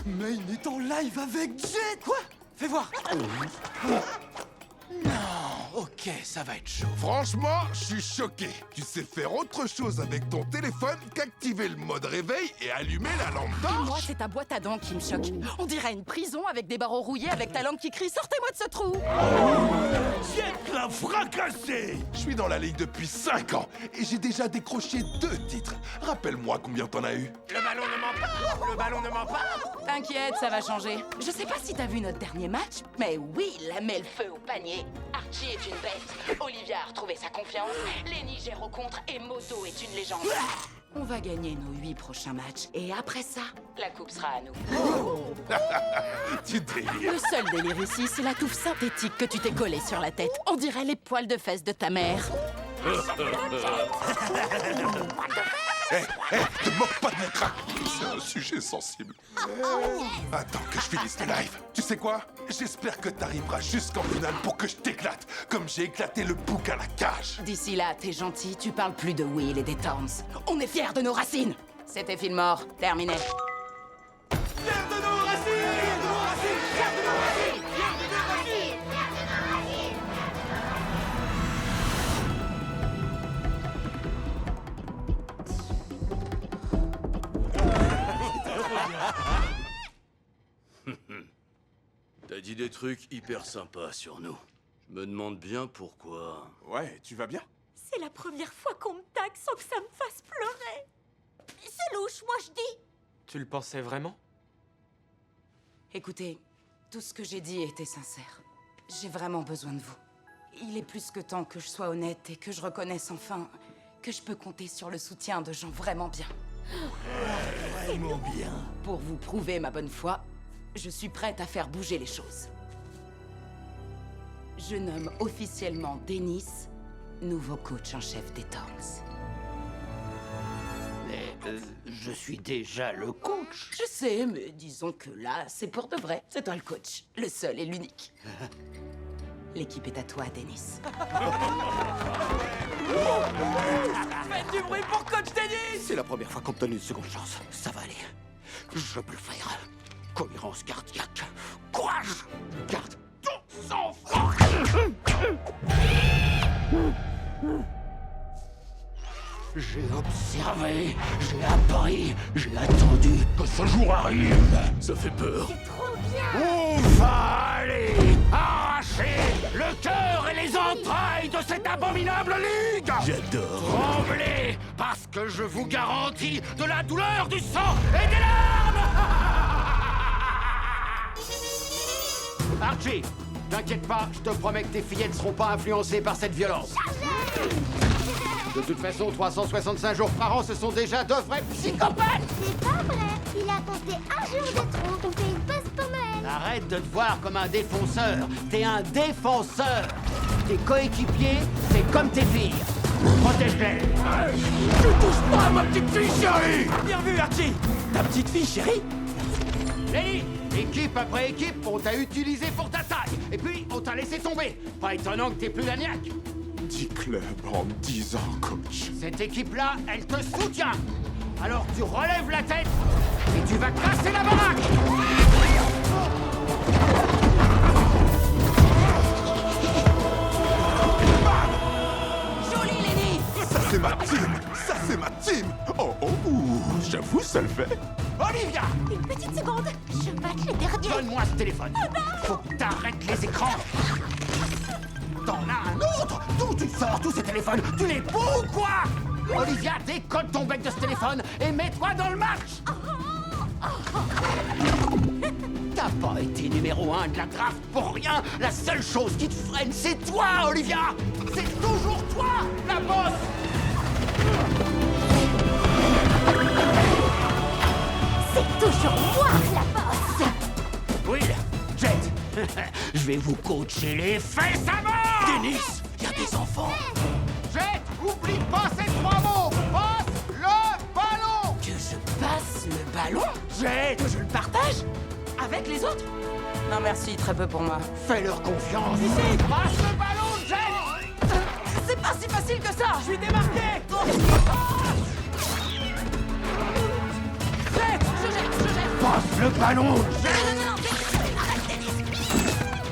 Main est en live avec Jet. Quoi? Fais voir. Non, ok, ça va être chaud. Franchement, je suis choqué. Tu sais faire autre chose avec ton téléphone qu'activer le mode réveil et allumer la lampe Moi, torche. c'est ta boîte à dents qui me choque. On dirait une prison avec des barreaux rouillés avec ta langue qui crie « Sortez-moi de ce trou !» Jet l'a fracassé. Je suis dans la ligue depuis 5 ans et j'ai déjà décroché 2 titres. Rappelle-moi combien t'en as eu. Le ballon ne ment pas. Le ballon ne ment pas. T'inquiète, ça va changer. Je sais pas si t'as vu notre dernier match, mais oui, la met le feu au panier. Archie est une bête. Olivia a retrouvé sa confiance. Lenny gère au contre et Moto est une légende. On va gagner nos 8 prochains matchs. Et après ça, la coupe sera à nous. Tu délires. Le seul délire ici, c'est la touffe synthétique que tu t'es collée sur la tête. On dirait les poils de fesses de ta mère. Te moque pas de mon crack. C'est un sujet sensible. Attends que je finisse le live. Tu sais quoi? J'espère que t'arriveras jusqu'en finale pour que je t'éclate, comme j'ai éclaté le bouc à la cage. D'ici là, t'es gentil, tu parles plus de Will et des Towns. On est fiers de nos racines. C'était Fillmore, terminé. T'as dit des trucs hyper sympas sur nous. Je me demande bien pourquoi. Ouais, tu vas bien? C'est la première fois qu'on me tague sans que ça me fasse pleurer. C'est louche, moi je dis. Tu le pensais vraiment? Écoutez, tout ce que j'ai dit était sincère. J'ai vraiment besoin de vous. Il est plus que temps que je sois honnête et que je reconnaisse enfin que je peux compter sur le soutien de gens vraiment bien. Vraiment bien. Pour vous prouver ma bonne foi, je suis prête à faire bouger les choses. Je nomme officiellement Dennis nouveau coach en chef des Thorns. Mais je suis déjà le coach. Je sais, mais disons que là, c'est pour de vrai. C'est toi le coach, le seul et l'unique. L'équipe est à toi, Dennis. Faites du bruit pour Coach Dennis. C'est la première fois qu'on me donne une seconde chance. Ça va aller. Je peux le faire. Cohérence cardiaque. Courage. Garde ton sang-froid. J'ai observé, j'ai appris, j'ai attendu que ce jour arrive. Ça fait peur. C'est trop bien. On va aller arracher le cœur et les entrailles de cette abominable ligue. J'adore. Tremblez, parce que je vous garantis de la douleur, du sang et des larmes. Archie, t'inquiète pas, je te promets que tes fillettes ne seront pas influencées par cette violence. De toute façon, 365 jours par an, ce sont déjà de vrais psychopathes. C'est pas vrai. Il a compté un jour de trop. On fait une pause pour Noël. Arrête de te voir comme un défonceur. T'es un défenseur. Tes coéquipiers, c'est comme tes filles. Protège-les. Tu touches pas à ma petite fille, chérie. Bien vu, Archie. Ta petite fille, chérie. Lenny, équipe après équipe, on t'a utilisé pour ta taille. Et puis, on t'a laissé tomber. Pas étonnant que t'aies plus d'agnac. 10 clubs en 10 ans, coach. Cette équipe-là, elle te soutient. Alors tu relèves la tête et tu vas casser la baraque. Joli, Lenny! Ça, c'est ma team. Ça, c'est ma team. Oh, oh, ouh, j'avoue, ça le fait. Olivia, Une petite seconde. Je match les derniers. donne-moi ce téléphone. Faut que t'arrêtes les écrans. T'en as un autre. D'où tu sors tous ces téléphones? Tu les bouts ou quoi? Olivia, décolle ton bec de ce téléphone et mets-toi dans le match. T'as pas été numéro 1 de la draft pour rien. La seule chose qui te freine, c'est toi, Olivia. C'est toujours toi, la bosse. C'est toujours moi la bosse. Will, Jet, je vais vous coacher les fesses à mort. Dennis, y a des enfants. Jet, oublie pas ces 3 mots. Passe le ballon. Que je passe le ballon? Que je le partage? Avec les autres? Non merci, très peu pour moi. Fais-leur confiance. Ici, passe le ballon, Jet. C'est pas si facile que ça! Je suis démarqué! Jet, je jette. Passe le ballon. Non, arrête, Dennis.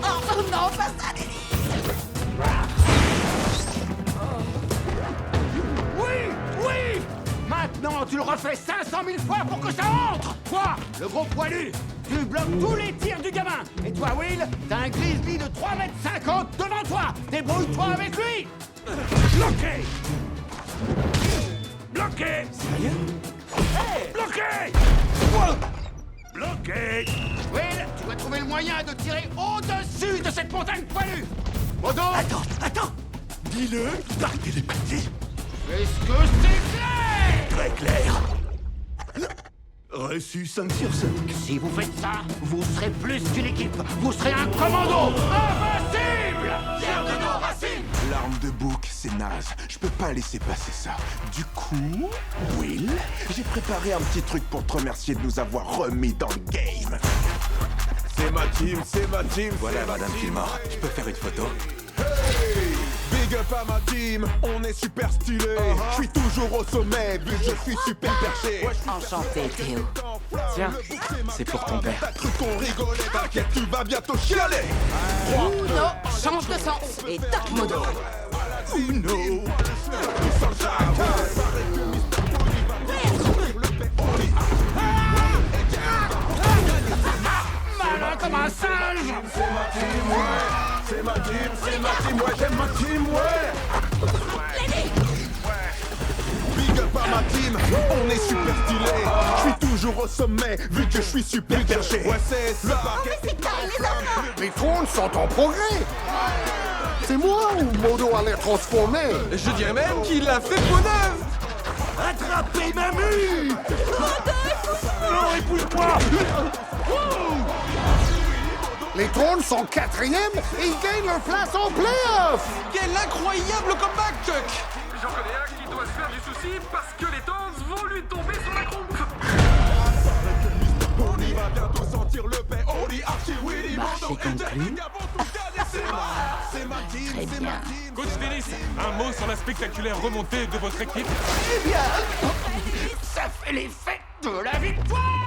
Oh non, pas ça, Dennis. Oui, oui. Maintenant, tu le refais 500 000 fois pour que ça entre. Toi, le gros poilu, tu bloques tous les tirs du gamin. Et toi, Will, t'as un grizzly de 3,50 m devant toi. Débrouille-toi avec lui. Bloqué. Bloqué. Sérieux? Bloqué. Bloqué. Will, tu dois trouver le moyen de tirer au-dessus de cette montagne poilue. Modo. Attends. Dis-le, par télépathie. Est-ce que c'est clair? Très clair. Reçu 5 sur 5. Si vous faites ça, vous serez plus qu'une équipe. Vous serez un commando invincible. Fier de nos racines. L'arme de bouc, c'est naze. Je peux pas laisser passer ça. Du coup, Will, j'ai préparé un petit truc pour te remercier de nous avoir remis dans le game. C'est ma team. Voilà, Madame Fillmore. Je peux faire une photo? Hey, big up à ma team, on est super stylé. Je suis toujours au sommet, vu que je suis super perché. Enchanté, Théo. Tiens, c'est pour ton père. T'as cru qu'on rigolait, t'inquiète, tu vas bientôt chialer. Uno, change de sens et toc modo. Uno. Malin comme un singe. C'est ma team, ouais, j'aime ma team, ouais. Big up à ma team, on est super stylé. Je suis toujours au sommet, vu que je suis super perché. Ouais, c'est ça. Les trônes sont en progrès. C'est moi ou Modo a l'air transformé? Je dirais même qu'il a fait peau neuve. Attrapez Mamie! Non, épouse-moi! Les trônes sont 4e et ils gagnent leur place en play-off! Quel incroyable comeback, Chuck. J'en connais un qui doit se faire du souci parce que les Tons vont lui tomber sur la croupe. On y va bientôt sentir le paix. On dit Archie, Willy, Marché Mondo, conclu. C'est ma team, Très bien. Coach Dennis, un mot sur la spectaculaire remontée de votre équipe. Ça fait l'effet de la victoire!